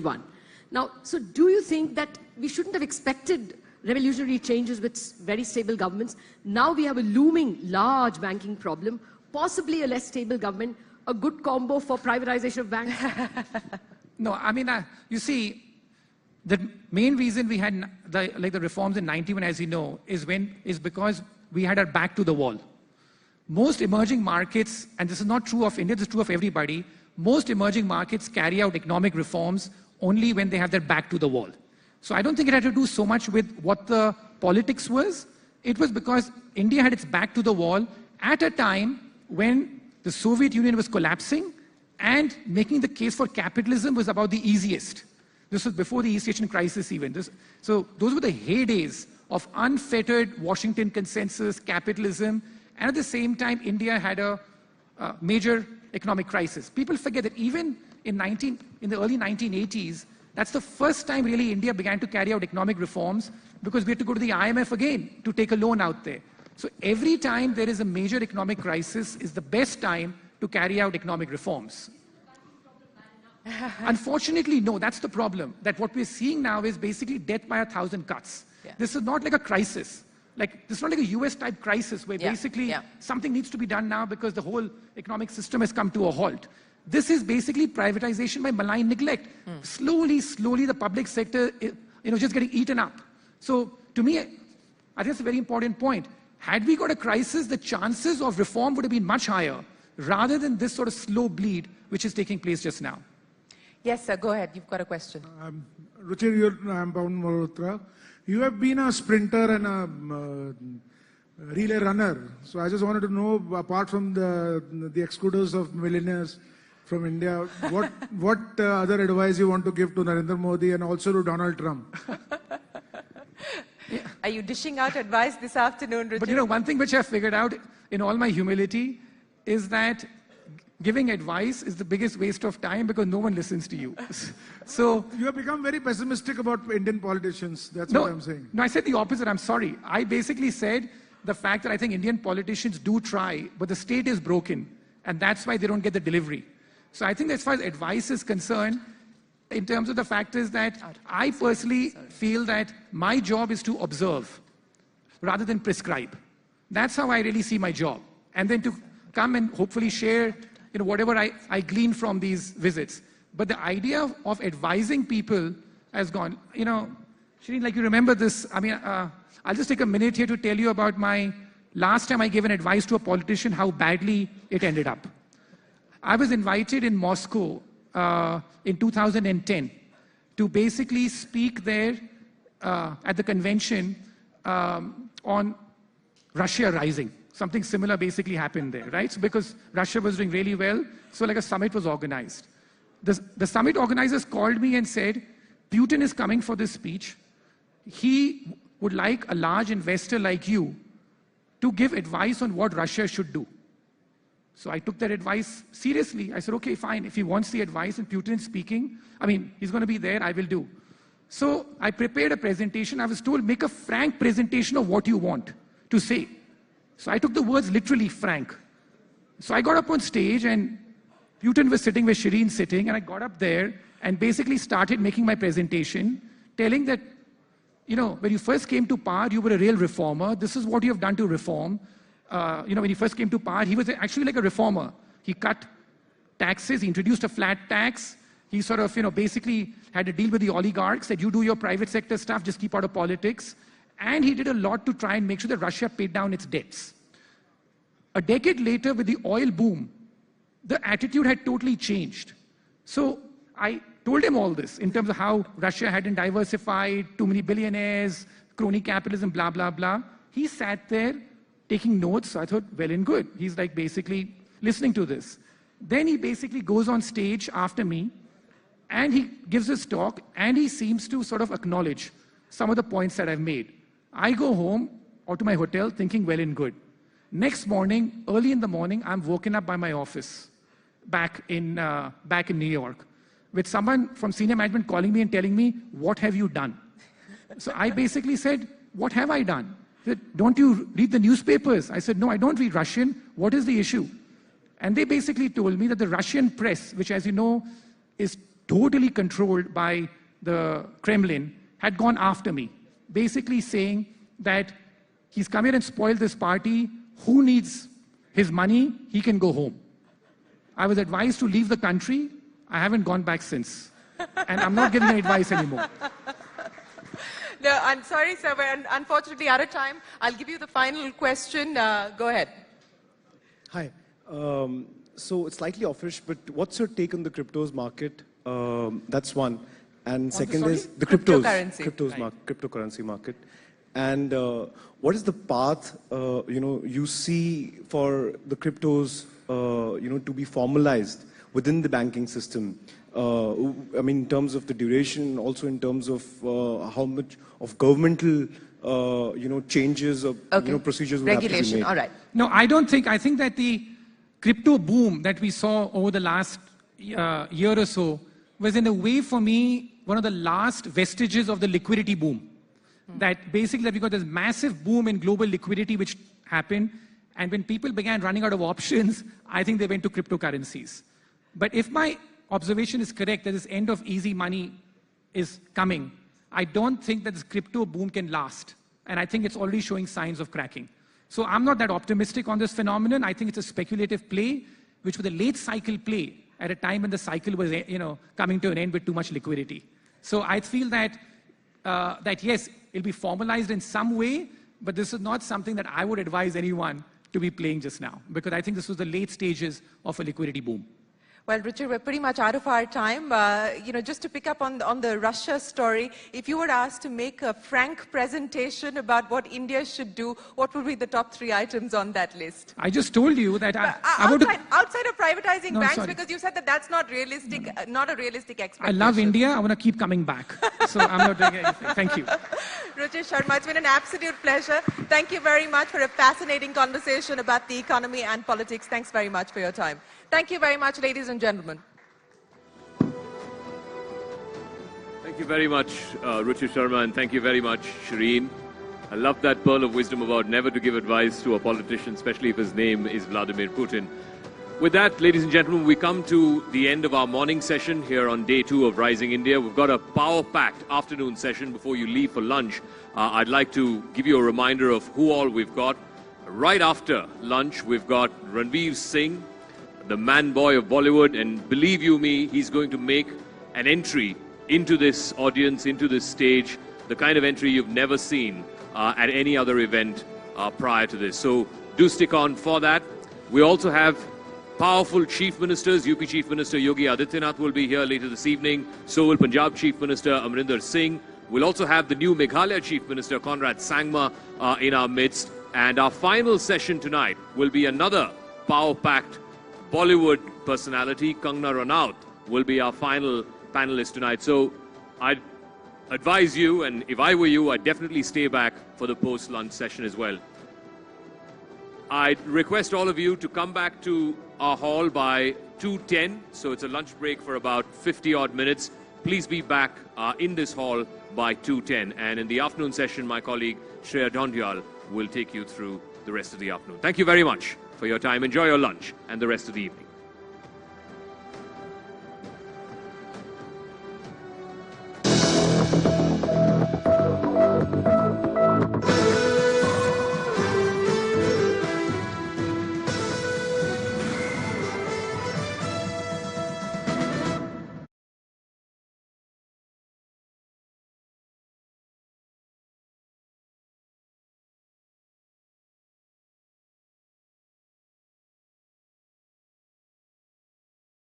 one. Now, so do you think that we shouldn't have expected revolutionary changes with very stable governments? Now we have a looming large banking problem, possibly a less stable government, a good combo for privatization of banks? No, I mean, you see, the main reason we had the reforms in 91, as you know, is because we had our back to the wall. Most emerging markets, and this is not true of India, this is true of everybody, most emerging markets carry out economic reforms only when they have their back to the wall. So I don't think it had to do so much with what the politics was. It was because India had its back to the wall at a time when the Soviet Union was collapsing and making the case for capitalism was about the easiest. This was before the East Asian crisis even. So those were the heydays of unfettered Washington consensus, capitalism, and at the same time, India had a major economic crisis. People forget that even in the early 1980s, that's the first time really India began to carry out economic reforms because we had to go to the IMF again to take a loan out there. So every time there is a major economic crisis is the best time to carry out economic reforms. Unfortunately, no, that's the problem. That what we're seeing now is basically death by 1,000 cuts. Yeah. This is not like a crisis. This is not like a US-type crisis where basically something needs to be done now because the whole economic system has come to a halt. This is basically privatization by malign neglect. Slowly, the public sector just getting eaten up. So to me, I think that's a very important point. Had we got a crisis, the chances of reform would have been much higher rather than this sort of slow bleed which is taking place just now. Yes, sir, go ahead. You've got a question. Ruchir, I'm Pawan Malhotra. You have been a sprinter and a relay runner. So I just wanted to know, apart from the excluders of millionaires from India, what other advice you want to give to Narendra Modi and also to Donald Trump? Are you dishing out advice this afternoon, Ruchir? But one thing which I figured out in all my humility is that giving advice is the biggest waste of time because no one listens to you. So you have become very pessimistic about Indian politicians. That's what I'm saying. No, I said the opposite. I'm sorry. I basically said the fact that I think Indian politicians do try, but the state is broken. And that's why they don't get the delivery. So I think as far as advice is concerned, in terms of the fact is that I personally feel that my job is to observe rather than prescribe. That's how I really see my job. And then to come and hopefully share whatever I glean from these visits. But the idea of advising people has gone. Shireen, you remember this. I mean, I'll just take a minute here to tell you about my last time I gave an advice to a politician, how badly it ended up. I was invited in Moscow in 2010 to basically speak there at the convention on Russia Rising. Something similar basically happened there, right? So because Russia was doing really well, so a summit was organized. The summit organizers called me and said, Putin is coming for this speech. He would like a large investor like you to give advice on what Russia should do. So I took that advice seriously. I said, okay, fine. If he wants the advice and Putin is speaking, he's going to be there, I will do. So I prepared a presentation. I was told, make a frank presentation of what you want to say. So I took the words literally, frank. So I got up on stage and Putin was sitting where Shireen sitting, and I got up there and basically started making my presentation, telling that, when you first came to power, you were a real reformer. This is what you have done to reform. When he first came to power, he was actually like a reformer. He cut taxes, he introduced a flat tax. He sort of, basically had a deal with the oligarchs, said, you do your private sector stuff, just keep out of politics. And he did a lot to try and make sure that Russia paid down its debts. A decade later, with the oil boom, the attitude had totally changed. So I told him all this in terms of how Russia hadn't diversified, too many billionaires, crony capitalism, blah, blah, blah. He sat there taking notes. So I thought, well and good. He's basically listening to this. Then he basically goes on stage after me and he gives his talk and he seems to sort of acknowledge some of the points that I've made. I go home or to my hotel thinking well and good. Next morning, early in the morning, I'm woken up by my office back in New York with someone from senior management calling me and telling me, what have you done? So I basically said, what have I done? He said, don't you read the newspapers? I said, no, I don't read Russian. What is the issue? And they basically told me that the Russian press, which as you know is totally controlled by the Kremlin, had gone after me, basically saying that he's come here and spoiled this party. Who needs his money? He can go home. I was advised to leave the country. I haven't gone back since. And I'm not giving any advice anymore. No, I'm sorry, sir. We're unfortunately out of time. I'll give you the final question. Go ahead. Hi. So it's slightly offish, but what's your take on the cryptos market? That's one. And second is the cryptos. Cryptocurrency. Cryptocurrency market. And what is the path, you see for the cryptos, to be formalized within the banking system? I mean, in terms of the duration, also in terms of how much of governmental, changes or procedures would Regulation. have to be made. All right. No, I don't think. I think that the crypto boom that we saw over the last year or so was, in a way, for me, one of the last vestiges of the liquidity boom. That basically we got this massive boom in global liquidity which happened, and when people began running out of options, I think they went to cryptocurrencies. But if my observation is correct that this end of easy money is coming, I don't think that this crypto boom can last. And I think it's already showing signs of cracking. So I'm not that optimistic on this phenomenon. I think it's a speculative play, which was a late cycle play at a time when the cycle was, coming to an end with too much liquidity. So I feel that, yes, it'll be formalized in some way, but this is not something that I would advise anyone to be playing just now, because I think this was the late stages of a liquidity boom. Well, Richard, we're pretty much out of our time. Just to pick up on the Russia story, if you were asked to make a frank presentation about what India should do, what would be the top 3 items on that list? I just told you that outside of privatizing No, banks, sorry. because you said that that's not realistic, not a realistic I expectation. love India. I want to keep coming back. So I'm not doing anything. Thank you. Ruchir Sharma, it's been an absolute pleasure. Thank you very much for a fascinating conversation about the economy and politics. Thanks very much for your time. Thank you very much, ladies and gentlemen. Thank you very much, Ruchir Sharma, and thank you very much, Shireen. I love that pearl of wisdom about never to give advice to a politician, especially if his name is Vladimir Putin. With that, ladies and gentlemen, we come to the end of our morning session here on day 2 of Rising India. We've got a power-packed afternoon session before you leave for lunch. I'd like to give you a reminder of who all we've got. Right after lunch, we've got Ranveer Singh, the man boy of Bollywood, and believe you me, he's going to make an entry into this audience, into this stage, the kind of entry you've never seen at any other event prior to this. So do stick on for that. We also have powerful chief ministers. UP Chief Minister Yogi Adityanath will be here later this evening. So will Punjab Chief Minister Amrinder Singh. We'll also have the new Meghalaya Chief Minister Conrad Sangma in our midst. And our final session tonight will be another power-packed Bollywood personality. Kangna Ranaut will be our final panelist tonight. So I'd advise you, and if I were you, I'd definitely stay back for the post-lunch session as well. I'd request all of you to come back to our hall by 2:10. So it's a lunch break for about 50-odd minutes. Please be back in this hall by 2:10. And in the afternoon session, my colleague Shreya Dhondyal will take you through the rest of the afternoon. Thank you very much for your time. Enjoy your lunch and the rest of the evening.